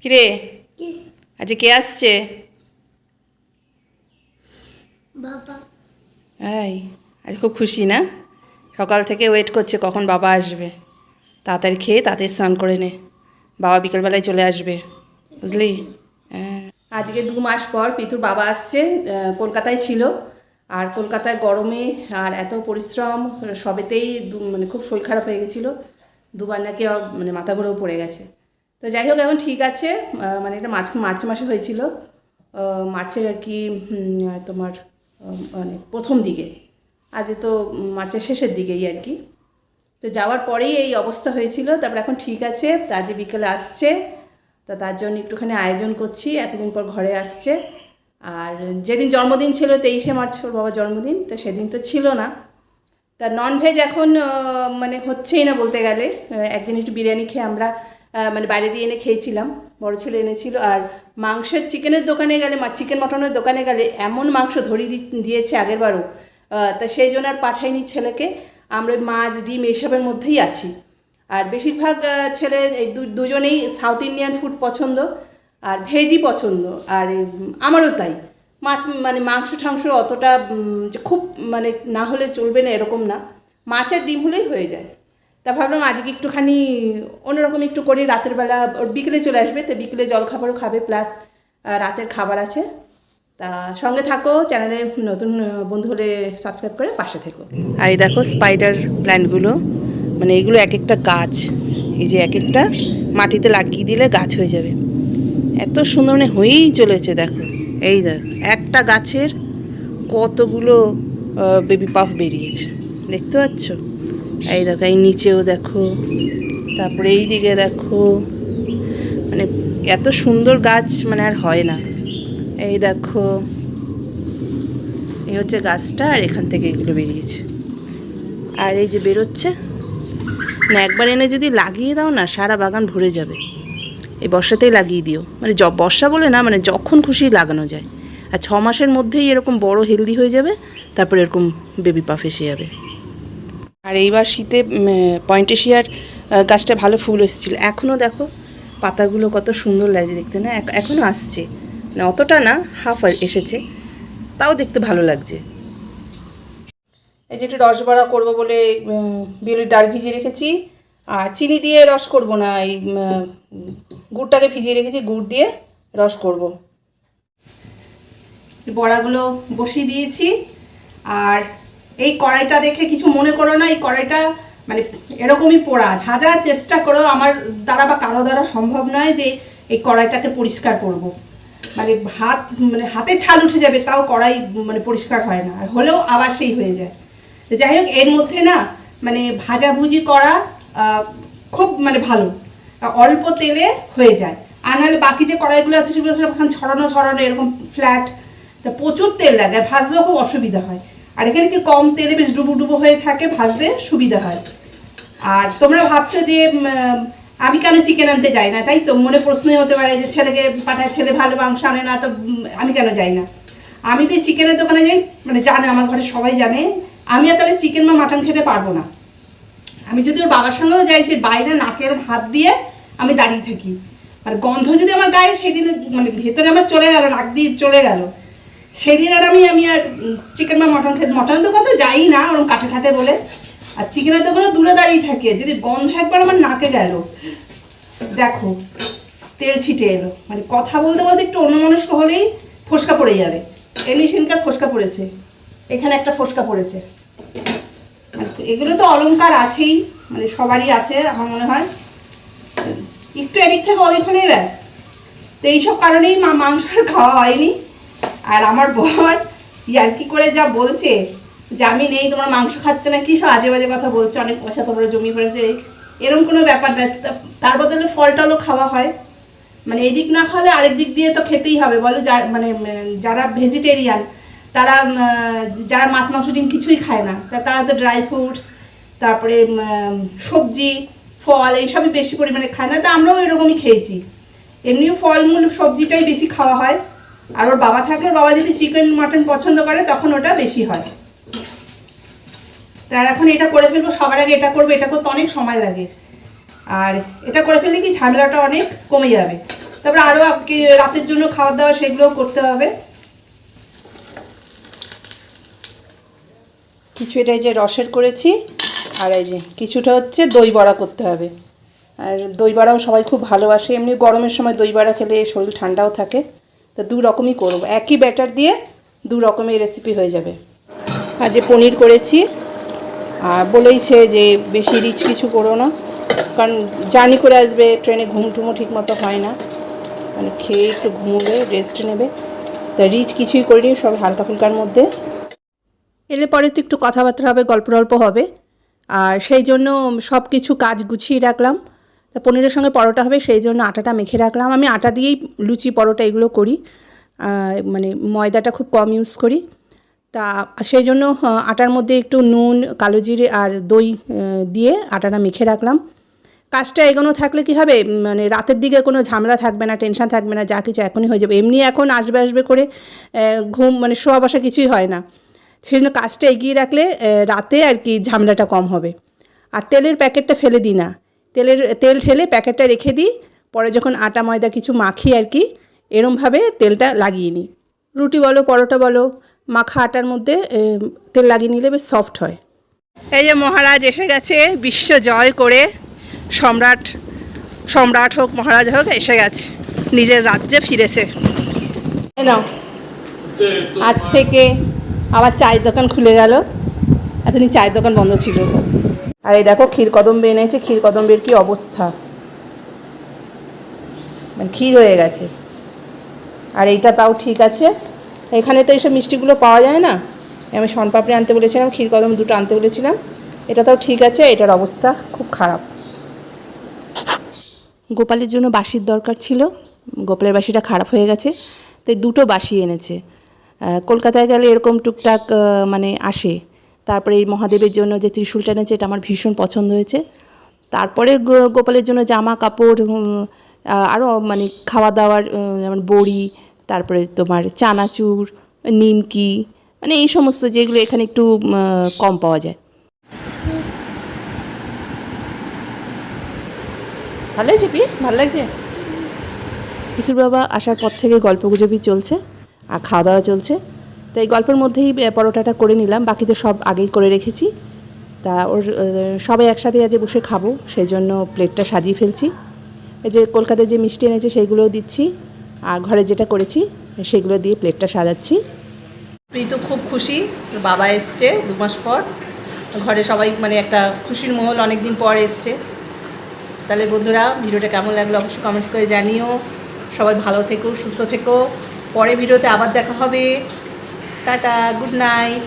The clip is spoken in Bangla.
কিরে আজকে কে আসছে? বাবা। এই আজ খুব খুশি না? সকাল থেকে ওয়েট করছে কখন বাবা আসবে। তাড়াতাড়ি খেয়ে তাড়াতাড়ি স্নান করে নে, বাবা বিকেলবেলায় চলে আসবে, বুঝলি? হ্যাঁ, আজকে 2 মাস পর পিতুর বাবা আসছে। কলকাতায় ছিল, আর কলকাতায় গরমে আর এত পরিশ্রম সবেতেই মানে খুব শরীর খারাপ হয়ে গেছিলো। দুবার নাকি মানে মাথা ঘুরেও পড়ে গেছে। তো যাই হোক এখন ঠিক আছে। মানে এটা মার্চ মাসে হয়েছিল, মার্চের আর কি তোমার মানে প্রথম দিকে। আজ তো মার্চের শেষের দিকেই আর কি। তো যাওয়ার পরেই এই অবস্থা হয়েছিল। তারপর এখন ঠিক আছে, তা আজ বিকেলে আসছে। তা তার জন্য একটুখানি আয়োজন করছি, এতদিন পর ঘরে আসছে। আর যেদিন জন্মদিন ছিল 23শে মার্চ ওর বাবার জন্মদিন, তো সেদিন তো ছিল না। তা ননভেজ এখন মানে হচ্ছেই না বলতে গেলে। একদিন একটু বিরিয়ানি খেয়ে আমরা মানে বাইরে দিয়ে এনে খেয়েছিলাম, বড় ছেলে এনেছিল। আর মাংসের চিকেনের দোকানে গেলে চিকেন মটনের দোকানে গেলে এমন মাংস ধরিয়ে দিয়েছে আগেরবারও। তা সেই জন্য আর পাঠাইনি ছেলেকে। আমরা ওই মাছ ডিম এইসবের মধ্যেই আছি। আর বেশিরভাগ ছেলে এই দুজনেই সাউথ ইন্ডিয়ান ফুড পছন্দ আর ভেজই পছন্দ। আর আমারও তাই। মাছ মানে মাংস ঠাংস অতটা যে খুব মানে না হলে চলবে না এরকম না, মাছ আর ডিম হলেই হয়ে যায়। তা ভাবলাম আজকে একটুখানি অন্যরকম একটু করি। রাতের বেলা ওর বিকেলে চলে আসবে, তো বিকেলে জলখাবারও খাবে, প্লাস রাতের খাবার আছে। তা সঙ্গে থাকো, চ্যানেলে নতুন বন্ধু হলে সাবস্ক্রাইব করে পাশে থেকো। আর এই দেখো স্পাইডার প্ল্যান্টগুলো, মানে এগুলো এক একটা গাছ, এই যে এক একটা মাটিতে লাগিয়ে দিলে গাছ হয়ে যাবে। এত সুন্দর মানে হয়েই চলেছে। দেখো এই দেখ একটা গাছের কতগুলো বেবি পাফ বেরিয়েছে, দেখতে পাচ্ছ? এই দেখো এই নিচেও দেখো, তারপরে এই দিকে দেখো, মানে এত সুন্দর গাছ মানে আর হয় না। এই দেখো এই হচ্ছে গাছটা, আর এখান থেকে এগুলো বেরিয়েছে। আর এই যে বেরোচ্ছে না, একবার এনে যদি লাগিয়ে দাও না সারা বাগান ভরে যাবে। এই বর্ষাতেই লাগিয়ে দিও, মানে বর্ষা বলে না, মানে যখন খুশি লাগানো যায়। আর 6 মাসের মধ্যেই এরকম বড় হেলদি হয়ে যাবে, তারপরে এরকম বেবি পাফ এসে যাবে। আর এইবার শীতে পয়েন্টেশিয়ার গাছটা ভালো ফুল এসেছিলো, এখনও দেখো পাতাগুলো কত সুন্দর লাগছে দেখতে না? এখনও আসছে, মানে অতটা না, হাফ এসেছে, তাও দেখতে ভালো লাগছে। এই যে একটু রস বড়া করবো বলে বিউলির ডাল ভিজিয়ে রেখেছি। আর চিনি দিয়ে রস করব না, এই গুড়টাকে ভিজিয়ে রেখেছি, গুড় দিয়ে রস করব। বড়াগুলো বসিয়ে দিয়েছি। আর এই কড়াইটা দেখে কিছু মনে করো না, এই কড়াইটা মানে এরকমই পোড়া। ভাজার চেষ্টা করেও আমার দ্বারা বা কারো দ্বারা সম্ভব নয় যে এই কড়াইটাকে পরিষ্কার করব। মানে মানে হাতে ছাল উঠে যাবে, তাও কড়াই মানে পরিষ্কার হয় না, আর হলেও আবার সেই হয়ে যায়। যাই হোক, এর মধ্যে না মানে ভাজাভুজি করা খুব মানে ভালো, অল্প তেলে হয়ে যায়। আর নাহলে বাকি যে কড়াইগুলো আছে সেগুলো সব ছড়ানো এরকম ফ্ল্যাট, তা প্রচুর তেল লাগে, ভাজতেও খুব অসুবিধা হয়। আর এখানে কি কম তেলে বেশ ডুবো হয়ে থাকে, ভাজতে সুবিধা হয়। আর তোমরা ভাবছো যে আমি কেন চিকেন আনতে যাই না, তাই তো মনে প্রশ্নই হতে পারে যে ছেলেকে পাঠায়, ছেলে ভালো মাংস আনে না, তো আমি কেন যাই না। আমি তো চিকেনের দোকানে যাই, মানে জানে আমার ঘরে সবাই জানে, আমি আর তাহলে চিকেন বা মাটন খেতে পারবো না। আমি যদি ওর বাবার সঙ্গেও যাই, সে বাইরে নাকের হাত দিয়ে আমি দাঁড়িয়ে থাকি, আর গন্ধ যদি আমার গায়ে সেদিন মানে ভেতরে আমার চলে গেল, নাক দিয়ে চলে গেল, সেদিন আর আমি আর চিকেন বা মটন খেতে, মটনের দোকান তো যাই না ওরকম কাঠে ঠাটে বলে, আর চিকেনের দোকানে দূরে দাঁড়িয়ে থাকে। যদি গন্ধ একবার আমার নাকে গেল, দেখো তেল ছিটে এলো, মানে কথা বলতে বলতে একটু অন্যমনস্ক হলেই ফোসকা পড়ে যাবে। এমনি সেদিনকার ফোসকা পড়েছে, এখানে একটা ফোসকা পড়েছে। এগুলো তো অলংকার আছেই, মানে সবারই আছে আমার মনে হয়, একটু এদিক থেকে ওদিক হলেই ব্যাস। তো এইসব কারণেই মাংস আর খাওয়া হয়নি। আর আমার বর ইয়ার্কি করে যা বলছে যে আমি নেই, তোমরা মাংস খাচ্ছে না, কী সব আজে বাজে কথা বলছে, অনেক পয়সা তোমরা জমি পড়েছে, এরকম কোনো ব্যাপার না। তার বদলে ফল টলও খাওয়া হয়, মানে এদিক না খাওয়ালে আরেক দিক দিয়ে তো খেতেই হবে বলো। মানে যারা ভেজিটেরিয়ান, তারা যারা মাছ মাংস ডিম কিছুই খায় না, তারা তো ড্রাই ফ্রুটস, তারপরে সবজি ফল এইসবই বেশি পরিমাণে খায় না। তা আমরাও এরকমই খেয়েছি, এমনিও ফলমূল সবজিটাই বেশি খাওয়া হয়। আর ওর বাবা থাকলে, ওর বাবা যদি চিকেন মাটন পছন্দ করে তখন ওটা বেশি হয়। তার এখন এটা করে ফেলবো, সবার আগে এটা করবো, এটা করতে অনেক সময় লাগে। আর এটা করে ফেললে কি ঝামেলাটা অনেক কমে যাবে। তারপরে আরও রাতের জন্য খাবার দাবার সেগুলোও করতে হবে। কিছু এটা এই যে রসের করেছি, আর এই যে কিছুটা হচ্ছে দই বড়া করতে হবে। আর দই বড়াও সবাই খুব ভালোবাসে, এমনি গরমের সময় দই বড়া খেলে শরীর ঠান্ডাও থাকে। তো দু রকমই করবো, একই ব্যাটার দিয়ে দু রকমের রেসিপি হয়ে যাবে। আর যে পনির করেছি, আর বলেইছে যে বেশি রিচ কিছু করো না, কারণ জার্নি করে আসবে, ট্রেনে ঘুম টুমো ঠিক মতো হয় না, মানে খেয়ে একটু ঘুমোবে, রেস্ট নেবে। তা রিচ কিছুই করিনি, সব হালকা ফুলকার মধ্যে। এলে পরে তো একটু কথাবার্তা হবে, গল্প টল্প হবে, আর সেই জন্য সব কিছু কাজ গুছিয়ে রাখলাম। তা পনিরের সঙ্গে পরোটা হবে, সেই জন্য আটাটা মেখে রাখলাম। আমি আটা দিয়েই লুচি পরোটা এগুলো করি, মানে ময়দাটা খুব কম ইউজ করি। তা সেই জন্য আটার মধ্যে একটু নুন, কালো জিরে আর দই দিয়ে আটাটা মেখে রাখলাম। কাজটা এগোনো থাকলে কী হবে, মানে রাতের দিকে কোনো ঝামেলা থাকবে না, টেনশন থাকবে না, যা কিছু এখনই হয়ে যাবে। এমনি এখন আসবে করে ঘুম মানে শোয়া বসা কিছুই হয় না, সেই জন্য কাজটা এগিয়ে রাখলে রাতে আর কি ঝামেলাটা কম হবে। আর তেলের প্যাকেটটা ফেলে দিই না, তেল ঢেলে প্যাকেটটা রেখে দিই, পরে যখন আটা ময়দা কিছু মাখি আর কি, এরমভাবে তেলটা লাগিয়ে নিই। রুটি বলো পরোটা বলো, মাখা আটার মধ্যে তেল লাগিয়ে নিলে বেশ সফট হয়। এই যে মহারাজ এসে গেছে, বিশ্ব জয় করে, সম্রাট হোক মহারাজ হোক, এসে গেছে, নিজের রাজ্যে ফিরেছে। নাও, আজ থেকে আবার চায়ের দোকান খুলে গেল, এতদিন চায়ের দোকান বন্ধ ছিল। আর এই দেখো ক্ষীরকদম্ব এনেছে, ক্ষীরকদম্বের কি অবস্থা, মানে ক্ষীর হয়ে গেছে। আর এইটা তাও ঠিক আছে, এখানে তো এইসব মিষ্টিগুলো পাওয়া যায় না, আমি শনপাপড়ি আনতে বলেছিলাম, ক্ষীরকদম্ব দুটো আনতে বলেছিলাম, এটা তাও ঠিক আছে, এটার অবস্থা খুব খারাপ। গোপালের জন্য বাঁশির দরকার ছিল, গোপালের বাঁশিটা খারাপ হয়ে গেছে, তাই দুটো বাঁশি এনেছে। কলকাতায় গেলে এরকম টুকটাক মানে আসে। তারপরে এই মহাদেবের জন্য যে ত্রিশূলটা এনেছে, এটা আমার ভীষণ পছন্দ হয়েছে। তারপরে গোপালের জন্য জামা কাপড়, আরও মানে খাওয়া দাওয়ার, যেমন বড়ি, তারপরে তোমার চানাচুর, নিমকি, মানে এই সমস্ত যেগুলো এখানে একটু কম পাওয়া যায়। ভালো লাগছে পি, ভালো লাগছে। পিঠুর বাবা আসার পর থেকে গল্পগুজবই চলছে আর খাওয়া দাওয়া চলছে। তো এই গল্পের মধ্যেই পরোটাটা করে নিলাম, বাকি তো সব আগেই করে রেখেছি। তা ওর সবাই একসাথে আজ বসে খাবো, সেই জন্য প্লেটটা সাজিয়ে ফেলছি। এই যে কলকাতায় যে মিষ্টি এনেছে সেইগুলোও দিচ্ছি, আর ঘরে যেটা করেছি সেগুলো দিয়ে প্লেটটা সাজাচ্ছি। প্রীতু খুব খুশি, বাবা এসছে 2 মাস পর, ঘরে সবাই মানে একটা খুশির মহল, অনেক দিন পর এসছে। তাহলে বন্ধুরা, ভিডিওটা কেমন লাগলো অবশ্যই কমেন্টস করে জানিও। সবাই ভালো থেকো, সুস্থ থেকো, পরে ভিডিওতে আবার দেখা হবে। Tata, good night.